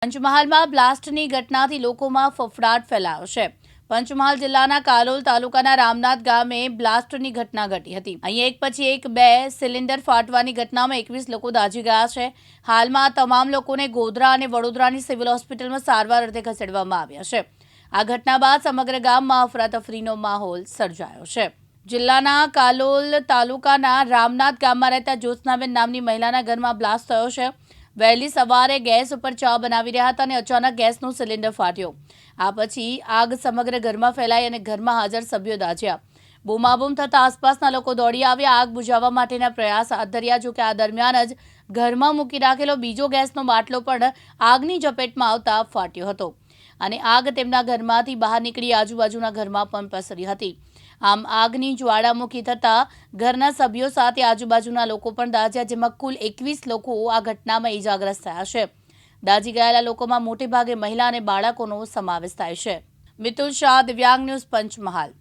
પંચમહાલમાં બ્લાસ્ટની ઘટનાથી લોકોમાં ફફડાટ ફેલાયો છે। પંચમહાલ જિલ્લાના કાલોલ તાલુકાના રામનાથ ગામે બ્લાસ્ટની ઘટના ઘટી હતી। અહીં એક પછી એક બે સિલિન્ડર ફાટવાની ઘટનામાં 21 લોકો દાઝી ગયા છે। હાલમાં તમામ લોકોને ગોધરા અને વડોદરાની સિવિલ હોસ્પિટલમાં સારવાર અર્થે ખસેડવામાં આવ્યા છે। આ ઘટના બાદ સમગ્ર ગામમાં અફરાતફરીનો માહોલ સર્જાયો છે। જિલ્લાના કાલોલ તાલુકાના રામનાથ ગામમાં રહેતા જ્યોત્સનાબેન નામની મહિલાના ઘરમાં બ્લાસ્ટ થયો છે। વહેલી સવારે ગેસ ઉપર ચા બનાવી રહ્યા હતા અને અચાનક ગેસનો સિલિન્ડર ફાટ્યો। આ પછી આગ સમગ્ર ઘરમાં ફેલાઈ અને ઘરમાં હાજર સભ્યો દાઝ્યા। બૂમાબૂમ થતાં આસપાસના લોકો દોડી આવ્યા। આગ બુઝાવવા માટેના પ્રયાસ હાથ ધર્યા। જો કે આ દરમિયાન જ ઘરમાં મૂકી રાખેલો બીજો ગેસનો બાટલો પણ આગની ઝપેટમાં આવતા ફાટ્યો હતો અને આગ તેમના ઘરમાંથી બહાર નીકળી આજુબાજુના ઘરમાં પણ પસરી હતી। આમ આગની જ્વાળામુખી થતાં ઘરના સભ્યો સાથે આજુબાજુના લોકો પણ દાઝ્યા, જેમાં કુલ 21 લોકો આ ઘટનામાં ઇજાગ્રસ્ત થયા છે। દાઝી ગયેલા લોકોમાં મોટેભાગે મહિલા અને બાળકોનો સમાવેશ થાય છે। મિતુલ શાહ, દિવ્યાંગ ન્યૂઝ, પંચમહાલ।